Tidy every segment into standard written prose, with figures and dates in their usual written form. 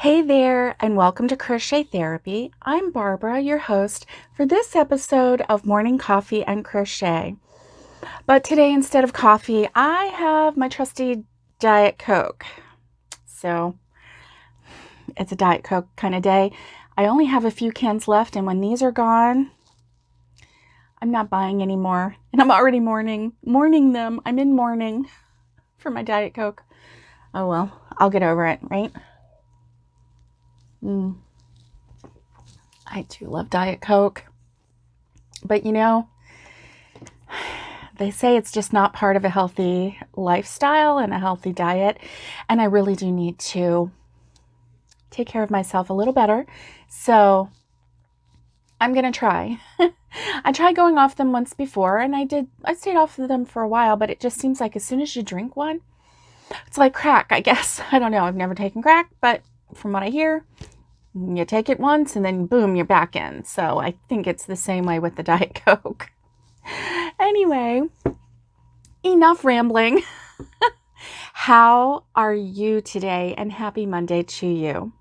Hey there, and welcome to Crochet Therapy. I'm Barbara, your host for this episode of Morning Coffee and Crochet. But today, instead of coffee, I have my trusty Diet Coke. So it's a Diet Coke kind of day. I only have a few cans left, and when these are gone, I'm not buying any more. And I'm already mourning them. I'm in mourning for my Diet Coke. Oh well, I'll get over it, right? I do love Diet Coke. But they say it's just not part of a healthy lifestyle and a healthy diet. And I really do need to take care of myself a little better. So I'm going to try. I tried going off them once before and I stayed off of them for a while, but it just seems like as soon as you drink one, it's like crack, I guess. I don't know. I've never taken crack, but from what I hear, you take it once and then boom, you're back in. So I think it's the same way with the Diet Coke. Anyway, enough rambling. How are you today? And happy Monday to you.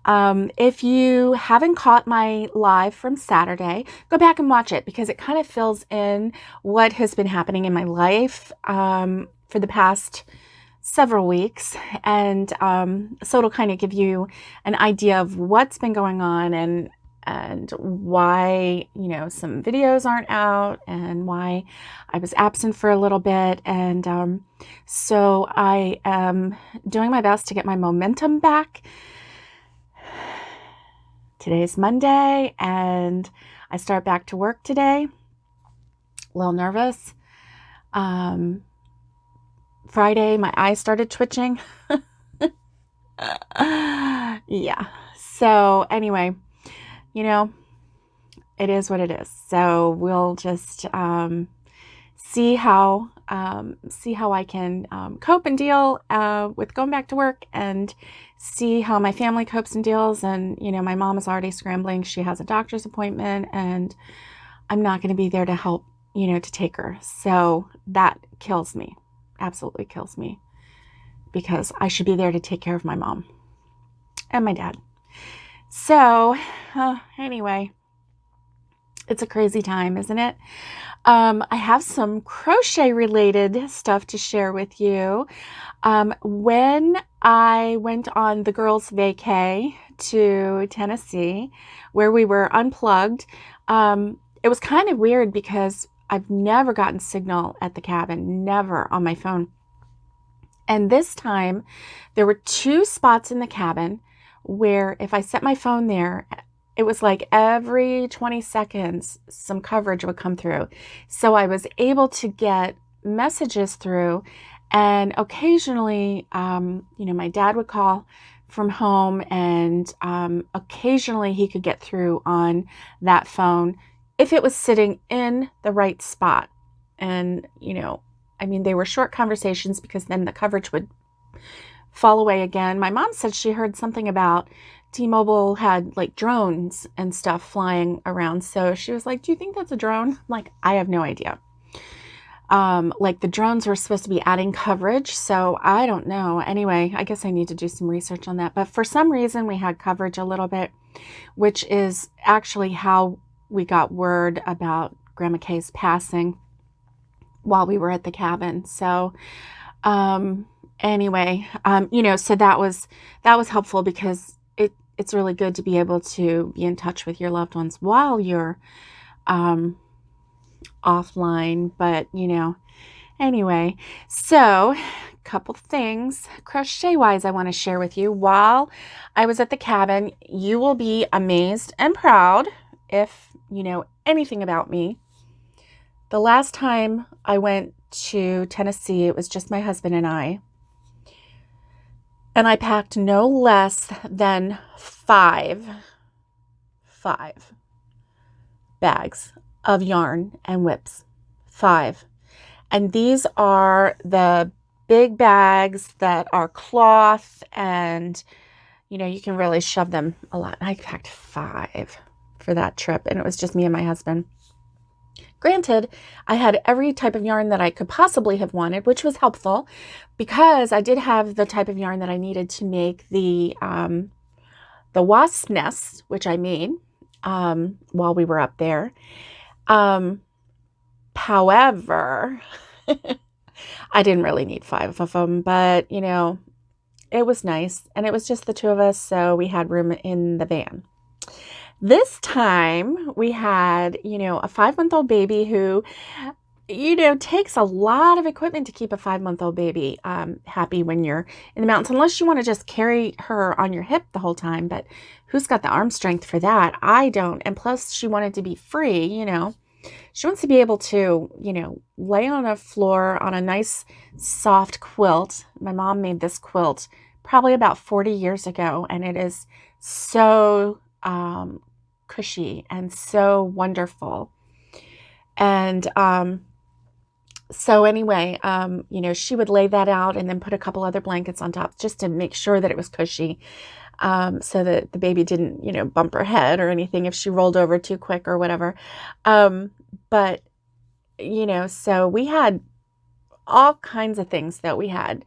If you haven't caught my live from Saturday, go back and watch it because it kind of fills in what has been happening in my life for the past several weeks. And so it'll kind of give you an idea of what's been going on and why, some videos aren't out and why I was absent for a little bit. And so I am doing my best to get my momentum back. Today's Monday and I start back to work today. A little nervous. Friday, my eyes started twitching. Yeah. So anyway, it is what it is. So we'll just see how I can cope and deal with going back to work and see how my family copes and deals. And, my mom is already scrambling. She has a doctor's appointment and I'm not going to be there to help, to take her. So that kills me. Absolutely kills me because I should be there to take care of my mom and my dad. So anyway, it's a crazy time, isn't it? I have some crochet related stuff to share with you. When I went on the girls' vacay to Tennessee, where we were unplugged, it was kind of weird because I've never gotten signal at the cabin, never on my phone. And this time, there were 2 spots in the cabin where if I set my phone there, it was like every 20 seconds, some coverage would come through. So I was able to get messages through. And occasionally, my dad would call from home and occasionally he could get through on that phone if it was sitting in the right spot. And, they were short conversations because then the coverage would fall away again. My mom said she heard something about T-Mobile had like drones and stuff flying around. So she was like, do you think that's a drone? I'm like, I have no idea. Like the drones were supposed to be adding coverage. So I don't know. Anyway, I guess I need to do some research on that. But for some reason we had coverage a little bit, which is actually how we got word about Grandma Kay's passing while we were at the cabin. So, anyway, so that was helpful because it's really good to be able to be in touch with your loved ones while you're, offline, but anyway, so couple things crochet wise I want to share with you. While I was at the cabin, you will be amazed and proud if you know anything about me. The last time I went to Tennessee, it was just my husband and I packed no less than five bags of yarn and whips. 5. And these are the big bags that are cloth and, you can really shove them a lot. I packed 5 for that trip and it was just me and my husband. Granted, I had every type of yarn that I could possibly have wanted, which was helpful because I did have the type of yarn that I needed to make the the wasp nests, which I made while we were up there. However, I didn't really need 5 of them, but you know, it was nice. And it was just the 2 of us, so we had room in the van. This time we had, you know, a 5-month-old baby who, you know, takes a lot of equipment to keep a 5-month-old baby happy when you're in the mountains, unless you want to just carry her on your hip the whole time. But who's got the arm strength for that? I don't. And plus, she wanted to be free, you know. She wants to be able to, you know, lay on a floor on a nice soft quilt. My mom made this quilt probably about 40 years ago, and it is so cushy and so wonderful. And so anyway, you know, she would lay that out and then put a couple other blankets on top just to make sure that it was cushy, so that the baby didn't, you know, bump her head or anything if she rolled over too quick or whatever. But, you know, so we had all kinds of things that we had,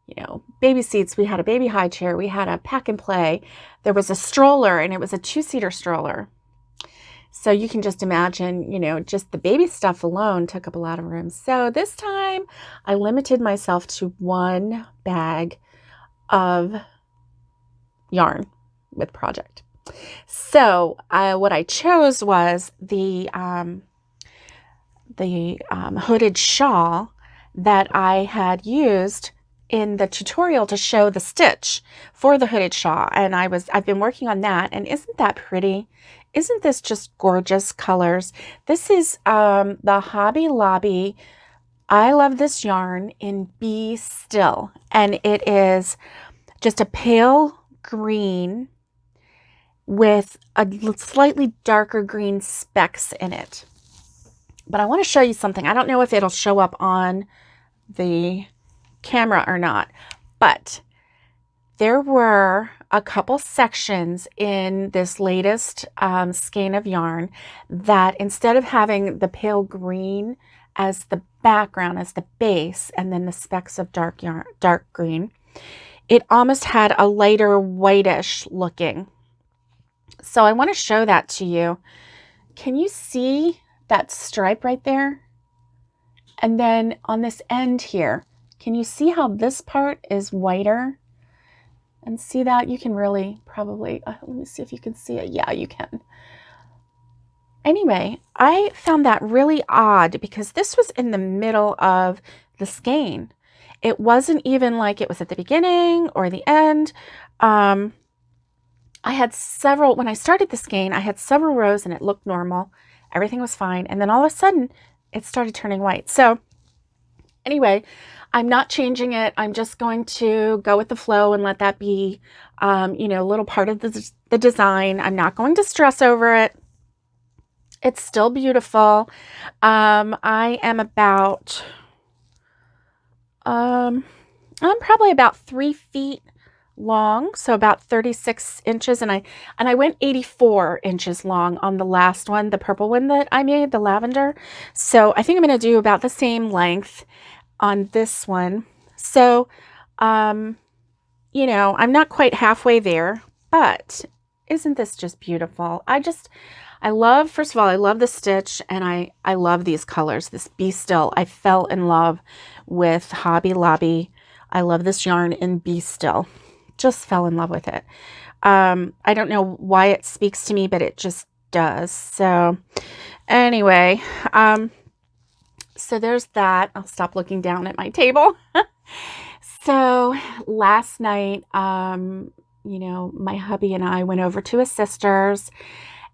you know, baby seats. We had a baby high chair. We had a pack and play. There was a stroller, and it was a 2-seater stroller. So you can just imagine, you know, just the baby stuff alone took up a lot of room. So this time I limited myself to 1 bag of yarn with project. So what I chose was the hooded shawl that I had used in the tutorial to show the stitch for the hooded shawl. And I've been working on that. And isn't that pretty? Isn't this just gorgeous colors? This is the Hobby Lobby I Love This Yarn in Be Still. And it is just a pale green with a slightly darker green specks in it. But I want to show you something. I don't know if it'll show up on the camera or not, but there were a couple sections in this latest skein of yarn that instead of having the pale green as the background, as the base, and then the specks of dark green, it almost had a lighter whitish looking. So I want to show that to you. Can you see that stripe right there? And then on this end here, can you see how this part is whiter? And see that? You can really probably, let me see if you can see it. Yeah, you can. Anyway, I found that really odd because this was in the middle of the skein. It wasn't even like it was at the beginning or the end. I had several, when I started the skein, I had several rows and it looked normal. Everything was fine. And then all of a sudden it started turning white. So anyway, I'm not changing it. I'm just going to go with the flow and let that be, you know, a little part of the design. I'm not going to stress over it. It's still beautiful. I am about, I'm probably about 3 feet long, so about 36 inches, and I went 84 inches long on the last one, the purple one that I made, the lavender. So I think I'm going to do about the same length on this one. So, you know, I'm not quite halfway there, but isn't this just beautiful? I love, first of all, I love the stitch, and I love these colors, this Be Still. I fell in love with Hobby Lobby. I love this yarn in Be Still. Just fell in love with it. I don't know why it speaks to me, but it just does. So anyway, so there's that. I'll stop looking down at my table. So last night, you know, my hubby and I went over to his sister's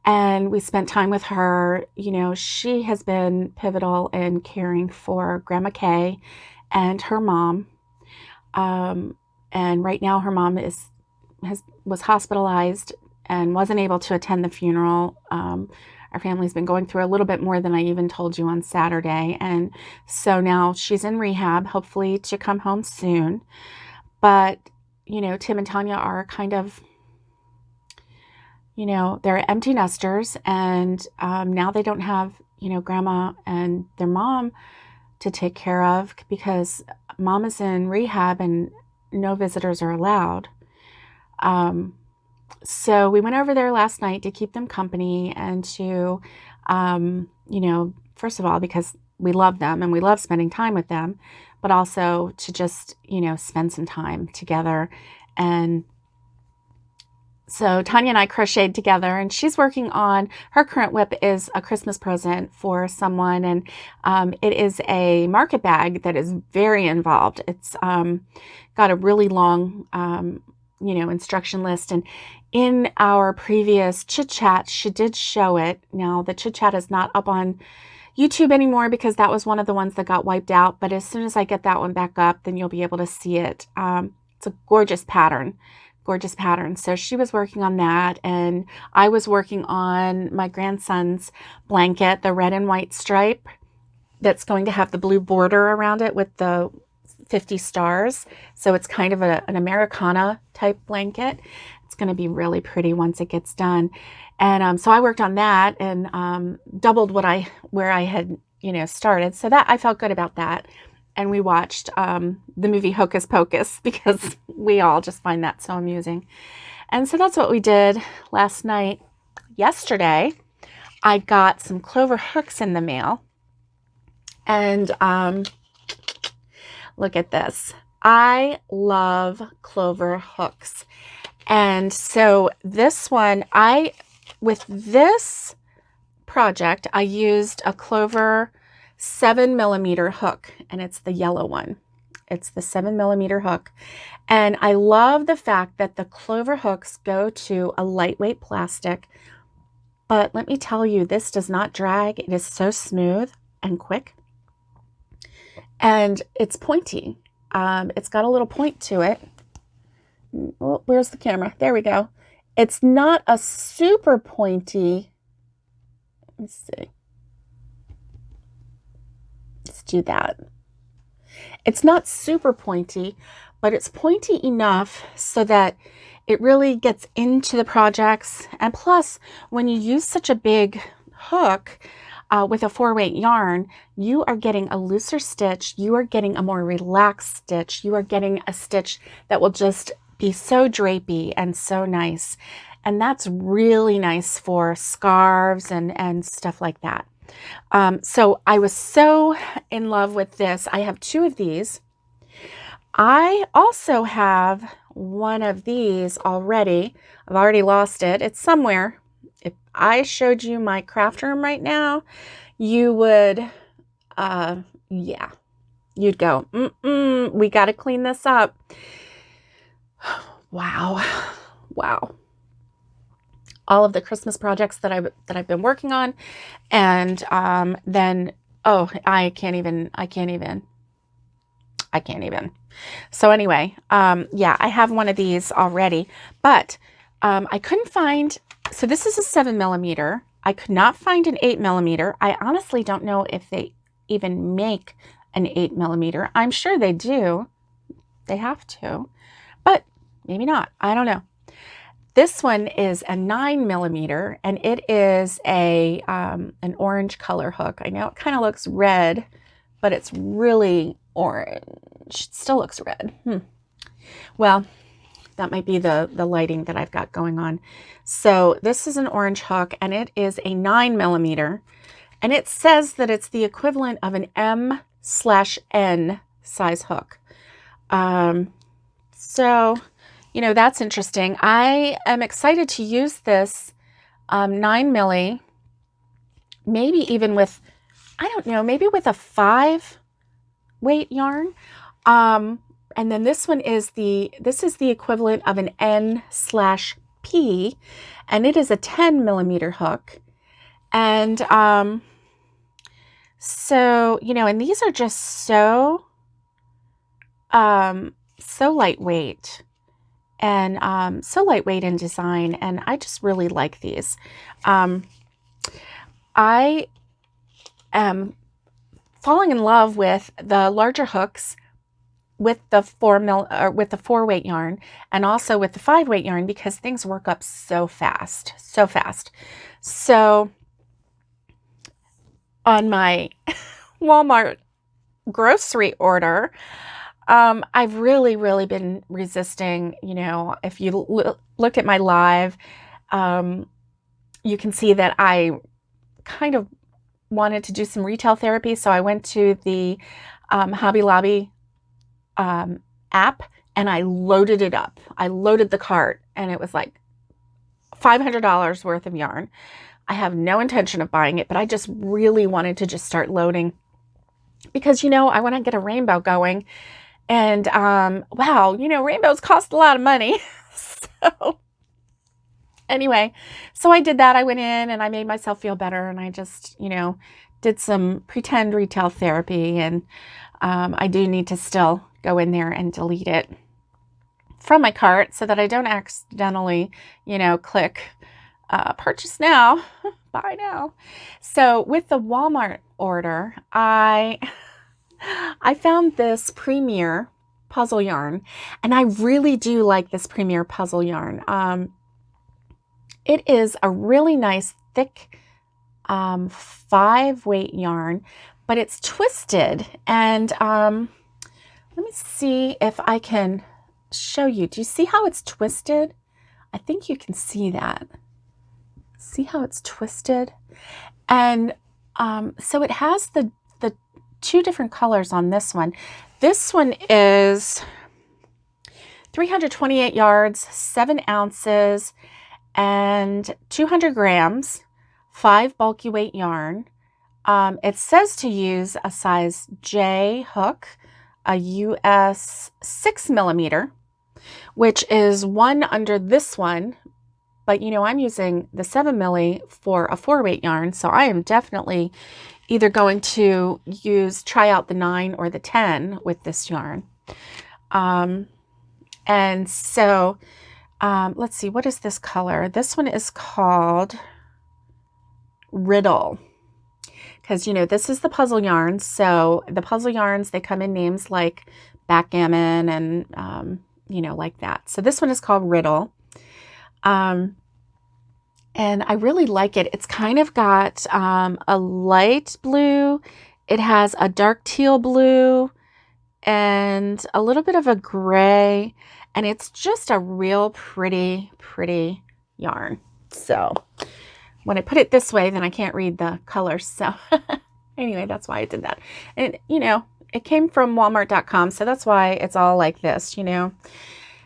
and we spent time with her. You know, she has been pivotal in caring for Grandma Kay and her mom. And right now her mom was hospitalized and wasn't able to attend the funeral. Our family's been going through a little bit more than I even told you on Saturday. And so now she's in rehab, hopefully to come home soon. But, you know, Tim and Tanya are kind of, you know, they're empty nesters. And now they don't have, you know, Grandma and their mom to take care of because Mom is in rehab and no visitors are allowed. So we went over there last night to keep them company and to, you know, first of all, because we love them and we love spending time with them, but also to just, you know, spend some time together. And so Tanya and I crocheted together, and she's working on her current whip is a Christmas present for someone, and it is a market bag that is very involved. It's got a really long, you know, instruction list, and in our previous chit chat, she did show it. Now the chit chat is not up on YouTube anymore because that was one of the ones that got wiped out. But as soon as I get that one back up, then you'll be able to see it. It's a gorgeous pattern. Gorgeous pattern. So she was working on that, and I was working on my grandson's blanket, the red and white stripe that's going to have the blue border around it with the 50 stars. So it's kind of an Americana type blanket. It's going to be really pretty once it gets done. And so I worked on that and doubled where I had, you know, started. So that I felt good about that. And we watched the movie Hocus Pocus because we all just find that so amusing. And so that's what we did last night. Yesterday, I got some clover hooks in the mail. And look at this. I love clover hooks. And so this one, with this project, I used a clover 7mm hook, and it's the yellow one. It's the 7mm hook. And I love the fact that the clover hooks go to a lightweight plastic. But let me tell you, this does not drag. It is so smooth and quick. And it's pointy. It's got a little point to it. Oh, where's the camera? There we go. It's not a super pointy. Let's see. Let's do that. It's not super pointy, but it's pointy enough so that it really gets into the projects. And plus, when you use such a big hook with a 4-weight yarn, you are getting a looser stitch. You are getting a more relaxed stitch. You are getting a stitch that will just be so drapey and so nice. And that's really nice for scarves and stuff like that. So I was so in love with this. I have 2 of these. I also have one of these already. I've already lost it. It's somewhere. If I showed you my craft room right now, you would, yeah, you'd go, we got to clean this up. Wow. Wow. All of the Christmas projects that I've been working on. And then, oh, I can't even. So anyway, yeah, I have one of these already, but I couldn't find, so this is a 7mm. I could not find an 8mm. I honestly don't know if they even make an 8mm. I'm sure they do. They have to, but maybe not. I don't know. This one is a 9mm, and it is an orange color hook. I know it kind of looks red, but it's really orange. It still looks red. Well, that might be the lighting that I've got going on. So this is an orange hook, and it is a 9mm, and it says that it's the equivalent of an M/N size hook. So, you know, that's interesting. I am excited to use this 9mm, maybe even with, I don't know, maybe with a 5-weight yarn. And then this one is this is the equivalent of an N/P, and it is a 10mm hook. And so, you know, and these are just so lightweight. And so lightweight in design, and I just really like these. I am falling in love with the larger hooks with the 4-weight yarn, and also with the 5-weight yarn, because things work up so fast. So on my Walmart grocery order, I've really been resisting, you know, if you look at my live, um, you can see that I kind of wanted to do some retail therapy. So I went to the Hobby Lobby app and I loaded it up. I loaded the cart and it was like $500 worth of yarn. I have no intention of buying it, but I just really wanted to just start loading because, you know, I want to get a rainbow going. And wow, you know, rainbows cost a lot of money. So anyway, so I did that. I went in and I made myself feel better. And I just, you know, did some pretend retail therapy. And I do need to still go in there and delete it from my cart so that I don't accidentally, you know, click purchase now, buy now. So with the Walmart order, I found this Premier puzzle yarn, and I really do like this Premier puzzle yarn. It is a really nice thick 5-weight yarn, but it's twisted. And let me see if I can show you. Do you see how it's twisted? I think you can see that. See how it's twisted? And so it has the 2 different colors on this one. This one is 328 yards, 7 ounces, and 200 grams, 5 bulky weight yarn. It says to use a size J hook, a US 6 millimeter, which is one under this one. But, you know, I'm using the 7 milli for a 4-weight yarn. So I am definitely either going to try out the 9 or the 10 with this yarn. And so, let's see, what is this color? This one is called Riddle. Because, you know, this is the puzzle yarn. So the puzzle yarns, they come in names like backgammon and, you know, like that. So this one is called Riddle. And I really like it. It's kind of got a light blue. It has a dark teal blue and a little bit of a gray. And it's just a real pretty yarn. So when I put it this way, then I can't read the colors. So anyway, that's why I did that. And, you know, it came from Walmart.com. So that's why it's all like this, you know,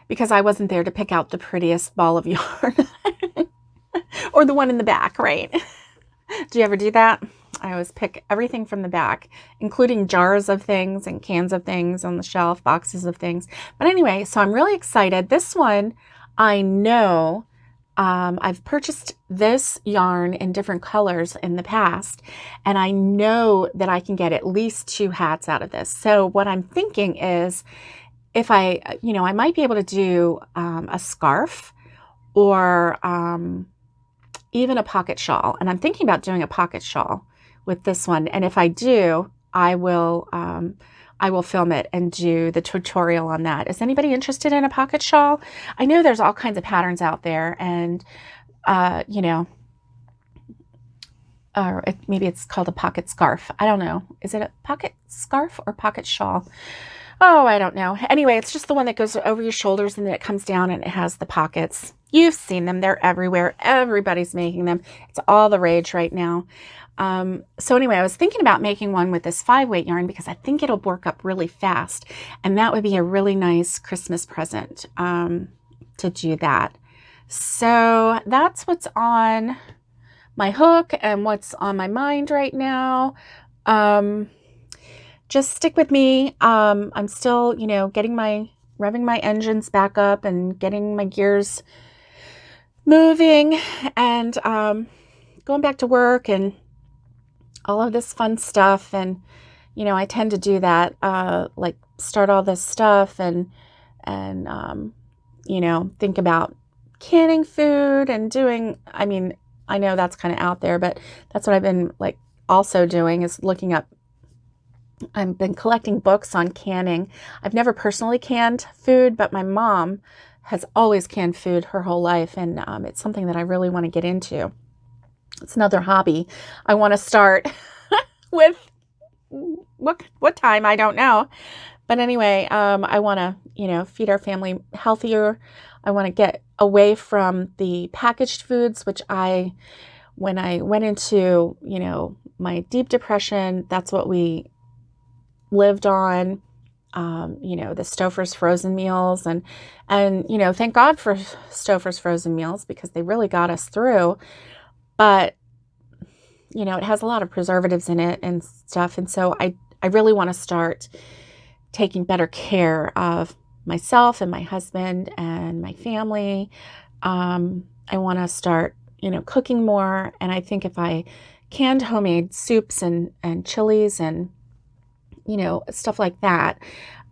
because I wasn't there to pick out the prettiest ball of yarn. Or the one in the back, right? Do you ever do that? I always pick everything from the back, including jars of things and cans of things on the shelf, boxes of things. But anyway, so I'm really excited. This one, I know I've purchased this yarn in different colors in the past, and I know that I can get at least 2 hats out of this. So what I'm thinking is if I might be able to do a scarf or even a pocket shawl. And I'm thinking about doing a pocket shawl with this one. And if I do, I will film it and do the tutorial on that. Is anybody interested in a pocket shawl? I know there's all kinds of patterns out there, and you know, or maybe it's called a pocket scarf. I don't know. Is it a pocket scarf or pocket shawl? Oh, I don't know. Anyway, it's just the one that goes over your shoulders and then it comes down and it has the pockets. You've seen them. They're everywhere. Everybody's making them. It's all the rage right now. So anyway, I was thinking about making one with this 5-weight yarn because I think it'll work up really fast. And that would be a really nice Christmas present to do that. So that's what's on my hook and what's on my mind right now. Just stick with me. I'm still, you know, revving my engines back up and getting my gears moving and going back to work and all of this fun stuff. And, you know, I tend to do that, like start all this stuff and you know, think about canning food and doing, I mean, I know that's kind of out there, but that's what I've been like also doing is looking up. I've been collecting books on canning. I've never personally canned food, but my mom has always canned food her whole life, and it's something that I really want to get into. It's another hobby I want to start with. What time? I don't know. But anyway, I want to, feed our family healthier. I want to get away from the packaged foods, which when I went into, my deep depression, that's what we lived on. The Stouffer's frozen meals and thank God for Stouffer's frozen meals because they really got us through. But, it has a lot of preservatives in it and stuff. And so I really want to start taking better care of myself and my husband and my family. I want to start, cooking more. And I think if I canned homemade soups and chilies and, stuff like that,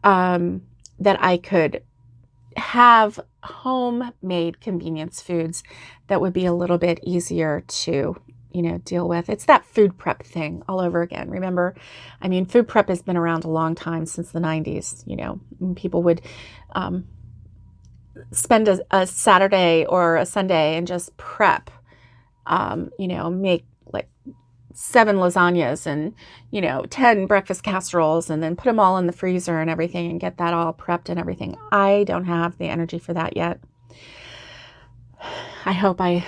that I could have homemade convenience foods that would be a little bit easier to, deal with. It's that food prep thing all over again. Remember, food prep has been around a long time, since the 90s. When people would spend a Saturday or a Sunday and just prep, make like 7 lasagnas and, 10 breakfast casseroles and then put them all in the freezer and everything and get that all prepped and everything. I don't have the energy for that yet. I hope I,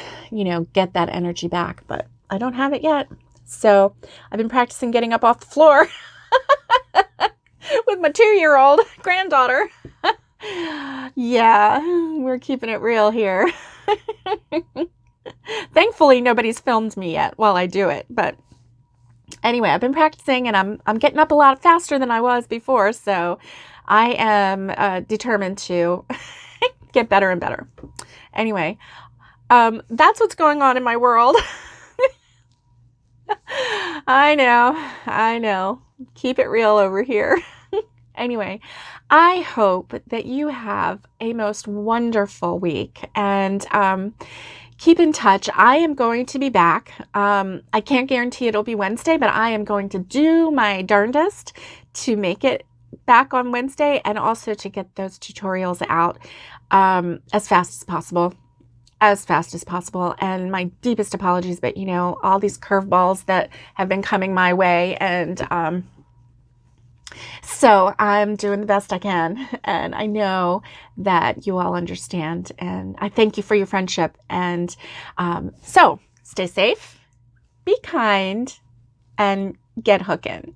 get that energy back, but I don't have it yet. So I've been practicing getting up off the floor with my 2-year-old granddaughter. Yeah, we're keeping it real here. Thankfully, nobody's filmed me yet while I do it. But anyway, I've been practicing and I'm getting up a lot faster than I was before. So I am determined to get better and better. Anyway, that's what's going on in my world. I know. Keep it real over here. Anyway, I hope that you have a most wonderful week and keep in touch. I am going to be back. I can't guarantee it'll be Wednesday, but I am going to do my darndest to make it back on Wednesday and also to get those tutorials out as fast as possible. And my deepest apologies, but all these curveballs that have been coming my way, and so I'm doing the best I can, and I know that you all understand, and I thank you for your friendship. And so stay safe, be kind, and get hooking.